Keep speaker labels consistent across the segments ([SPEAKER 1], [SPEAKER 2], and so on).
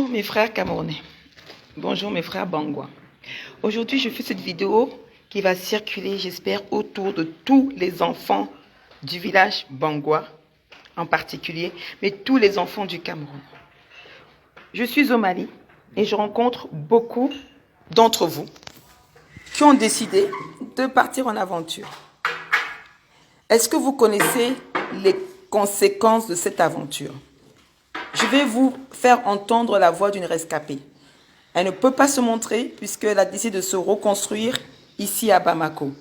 [SPEAKER 1] mes frères camerounais, bonjour mes frères bangwa. Aujourd'hui je fais cette vidéo qui va circuler, j'espère, autour de tous les enfants du village bangwa en particulier, mais tous les enfants du Cameroun. Je suis au Mali et je rencontre beaucoup d'entre vous qui ont décidé de partir en aventure. Est-ce que vous connaissez les conséquences de cette aventure? Je vais vous faire entendre la voix d'une rescapée. Elle ne peut pas se montrer puisqu'elle a décidé de se reconstruire ici à Bamako.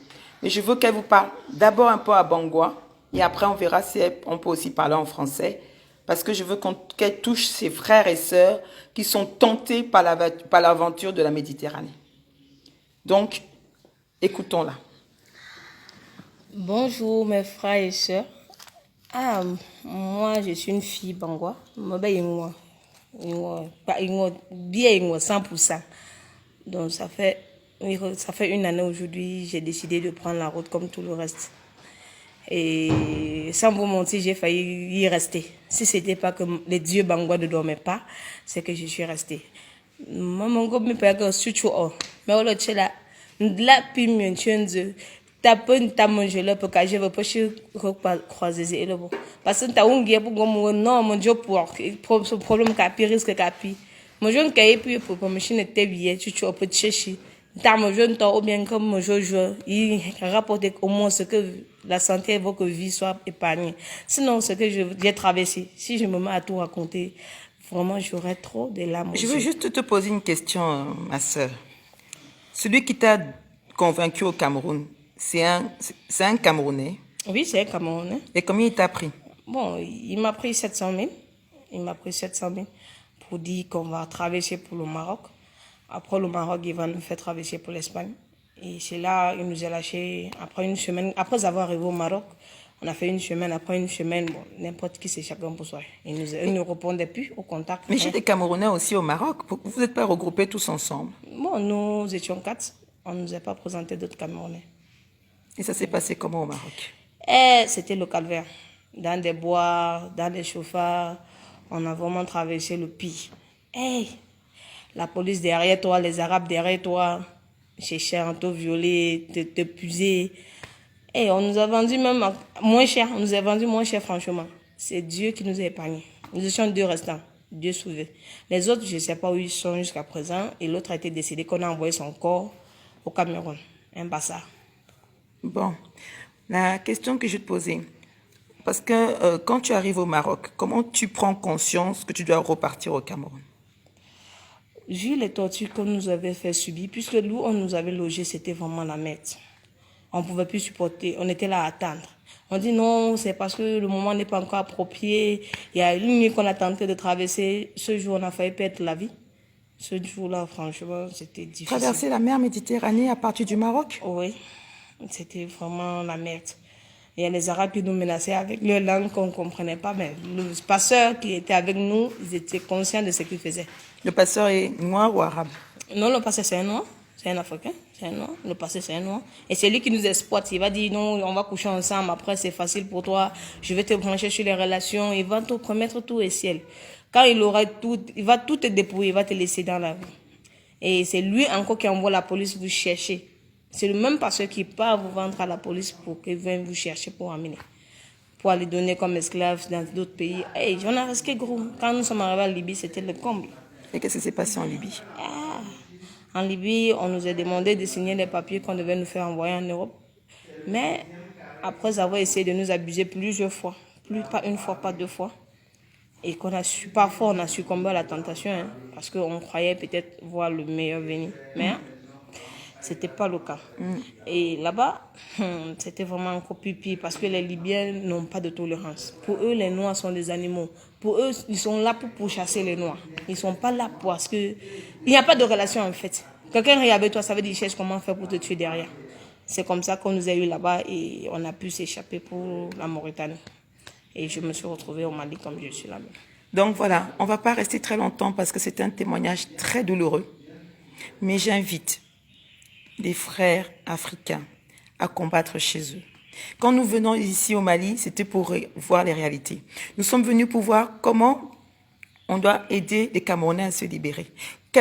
[SPEAKER 1] Mais je veux qu'elle vous parle d'abord un peu à bangwa et après on verra si on peut aussi parler en français parce que je veux qu'elle touche ses frères et sœurs qui sont tentés par l'aventure de la Méditerranée. Donc, écoutons-la.
[SPEAKER 2] Bonjour mes frères et sœurs. Moi je suis une fille bangwa. Bien 100%. Donc ça fait une année aujourd'hui, j'ai décidé de prendre la route comme tout le reste. Et sans vous mentir, j'ai failli y rester. Si c'était pas que les dieux bangwa ne dormaient pas, c'est que je suis restée. Maman go me pega suchu o. Mais on le tchela. La pimion tchenze. Tapon ta manger là pour que je veux pas croiser le bon. Parce que t'as un guerre pour moi non mon job pour ce problème capi risque capi. Mon jeune cahier puis pour machine était bien tu peux chercher. T'as mon jeune temps ou bien comme mon jeune il rapporte au moins ce que la santé veut que vie soit épargnée. Sinon ce que j'ai traversé, si je me mets à tout raconter, vraiment j'aurais trop de larmes.
[SPEAKER 1] Je veux juste te poser une question, ma sœur. Celui qui t'a convaincu au Cameroun, c'est un Camerounais?
[SPEAKER 2] Oui, c'est un Camerounais.
[SPEAKER 1] Et combien il t'a pris?
[SPEAKER 2] Bon, il m'a pris 700 000. Il m'a pris 700 000 pour dire qu'on va traverser pour le Maroc. Après le Maroc, il va nous faire traverser pour l'Espagne. Et c'est là, il nous a lâché après une semaine. Après avoir arrivé au Maroc, on a fait une semaine. Après une semaine, bon, n'importe qui, c'est chacun pour soi. Il ne répondait plus au contact.
[SPEAKER 1] Mais j'ai des Camerounais aussi au Maroc. Vous n'êtes pas regroupés tous ensemble?
[SPEAKER 2] Bon, nous étions 4. On ne nous a pas présenté d'autres Camerounais.
[SPEAKER 1] Et ça s'est passé comment au Maroc?
[SPEAKER 2] C'était le calvaire. Dans des bois, dans des chauffards, on a vraiment traversé le pire. La police derrière toi, les Arabes derrière toi, cherchaient à te violer, te puiser. On nous a vendu même moins cher. On nous a vendu moins cher, franchement. C'est Dieu qui nous a épargnés. Nous étions 2 restants. Dieu sauvé. Les autres, je ne sais pas où ils sont jusqu'à présent. Et l'autre a été décédé qu'on a envoyé son corps au Cameroun. Un bâtard.
[SPEAKER 1] Bon, la question que je vais te poser, parce que quand tu arrives au Maroc, comment tu prends conscience que tu dois repartir au Cameroun?
[SPEAKER 2] Vu les tortures qu'on nous avait fait subir, puisque nous, on nous avait logé, c'était vraiment la merde. On ne pouvait plus supporter, on était là à attendre. On dit non, c'est parce que le moment n'est pas encore approprié. Il y a une nuit qu'on a tenté de traverser. Ce jour, on a failli perdre la vie. Ce jour-là, franchement, c'était difficile.
[SPEAKER 1] Traverser la mer Méditerranée à partir du Maroc?
[SPEAKER 2] Oui, c'était vraiment la merde. Il y a les Arabes qui nous menaçaient avec leur langue qu'on ne comprenait pas, mais le passeur qui était avec nous, ils étaient conscients de ce qu'ils faisaient.
[SPEAKER 1] Le passeur est noir ou arabe?
[SPEAKER 2] Non, le passeur c'est un noir, c'est un Africain, c'est un noir. Le passeur c'est un noir. Et c'est lui qui nous exploite. Il va dire non, on va coucher ensemble, après c'est facile pour toi, je vais te brancher sur les relations, il va te promettre tout et ciel. Quand il aura tout, il va tout te dépouiller, il va te laisser dans la vie. Et c'est lui encore qui envoie la police vous chercher. C'est le même passeur qui part vous vendre à la police pour qu'il vienne vous chercher pour amener. Pour aller donner comme esclaves dans d'autres pays. J'en ai risqué gros. Quand nous sommes arrivés en Libye, c'était le comble.
[SPEAKER 1] Et qu'est-ce qui s'est passé en Libye?
[SPEAKER 2] En Libye, on nous a demandé de signer des papiers qu'on devait nous faire envoyer en Europe. Mais après avoir essayé de nous abuser plusieurs fois, pas une fois, pas 2 fois, et parfois on a succombé à la tentation, parce qu'on croyait peut-être voir le meilleur venir. Mais c'était pas le cas. Et là-bas, c'était vraiment encore plus pire parce que les Libyens n'ont pas de tolérance. Pour eux, les Noirs sont des animaux. Pour eux, ils sont là pour pourchasser les Noirs. Ils sont pas là parce que il n'y a pas de relation en fait. Quelqu'un regarde avec toi, ça veut dire qu'il cherche comment faire pour te tuer derrière. C'est comme ça qu'on nous a eu là-bas et on a pu s'échapper pour la Mauritanie. Et je me suis retrouvée au Mali comme je suis là-bas.
[SPEAKER 1] Donc voilà, on ne va pas rester très longtemps parce que c'est un témoignage très douloureux. Mais j'invite les frères africains à combattre chez eux. Quand nous venons ici au Mali, c'était pour voir les réalités. Nous sommes venus pour voir comment on doit aider les Camerounais à se libérer.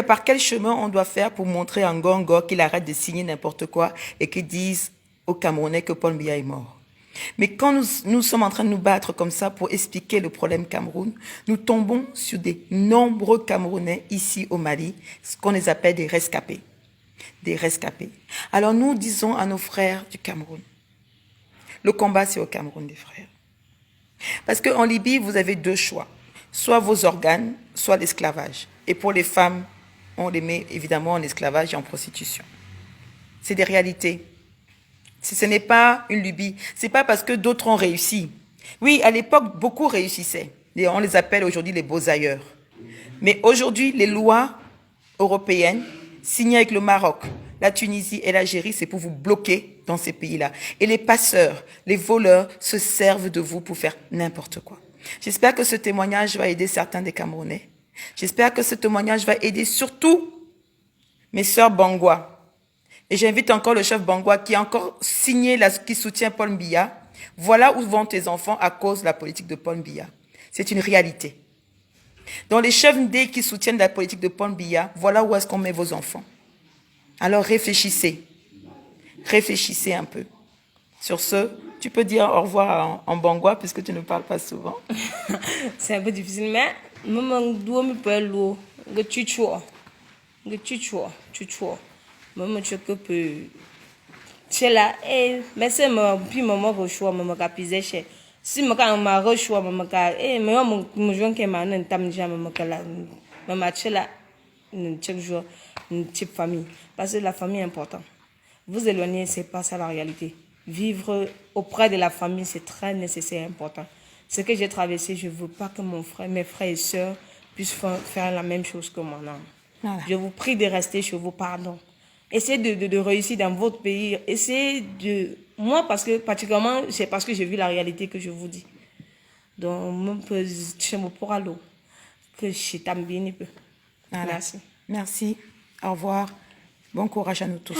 [SPEAKER 1] Par quel chemin on doit faire pour montrer à Ngongo qu'il arrête de signer n'importe quoi et qu'il dise aux Camerounais que Paul Biya est mort. Mais quand nous sommes en train de nous battre comme ça pour expliquer le problème Cameroun, nous tombons sur des nombreux Camerounais ici au Mali, ce qu'on les appelle des rescapés. Des rescapés. Alors nous disons à nos frères du Cameroun, le combat c'est au Cameroun des frères. Parce qu'en Libye, vous avez deux choix. Soit vos organes, soit l'esclavage. Et pour les femmes, on les met évidemment en esclavage et en prostitution. C'est des réalités. Ce n'est pas une lubie. Ce n'est pas parce que d'autres ont réussi. Oui, à l'époque, beaucoup réussissaient. Et on les appelle aujourd'hui les beaux ailleurs. Mais aujourd'hui, les lois européennes signées avec le Maroc, la Tunisie et l'Algérie, c'est pour vous bloquer dans ces pays-là. Et les passeurs, les voleurs se servent de vous pour faire n'importe quoi. J'espère que ce témoignage va aider certains des Camerounais. J'espère que ce témoignage va aider surtout mes sœurs Bangwa. Et j'invite encore le chef Bangwa qui a encore signé, qui soutient Paul Biya. Voilà où vont tes enfants à cause de la politique de Paul Biya. C'est une réalité. Dans les chefs Ndé qui soutiennent la politique de Paul Biya, voilà où est-ce qu'on met vos enfants. Alors réfléchissez. Réfléchissez un peu. Sur ce, tu peux dire au revoir en Bangwa puisque tu ne parles pas souvent.
[SPEAKER 2] C'est un peu difficile, mais maman doit me parler l'eau. Tu maman tu peux c'est là mais c'est moi puis maman reçoit maman capisé chez si maman reçoit maman maman me joint que maman tam déjà maman là maman c'est là chaque jour une petite famille parce que la famille est importante. Vous éloigner, c'est pas ça la réalité. Vivre auprès de la famille, c'est très nécessaire et important. Ce que j'ai traversé, je veux pas que mes frères et sœurs puissent faire la même chose que moi. Non. Voilà. Je vous prie de rester chez vous, pardon. Essayez de réussir dans votre pays. Essayez de... Moi, particulièrement, c'est parce que j'ai vu la réalité que je vous dis. Donc, je me pourrai l'eau. Que je t'aime bien un peu.
[SPEAKER 1] Voilà.
[SPEAKER 2] Merci.
[SPEAKER 1] Merci. Au revoir. Bon courage à nous tous.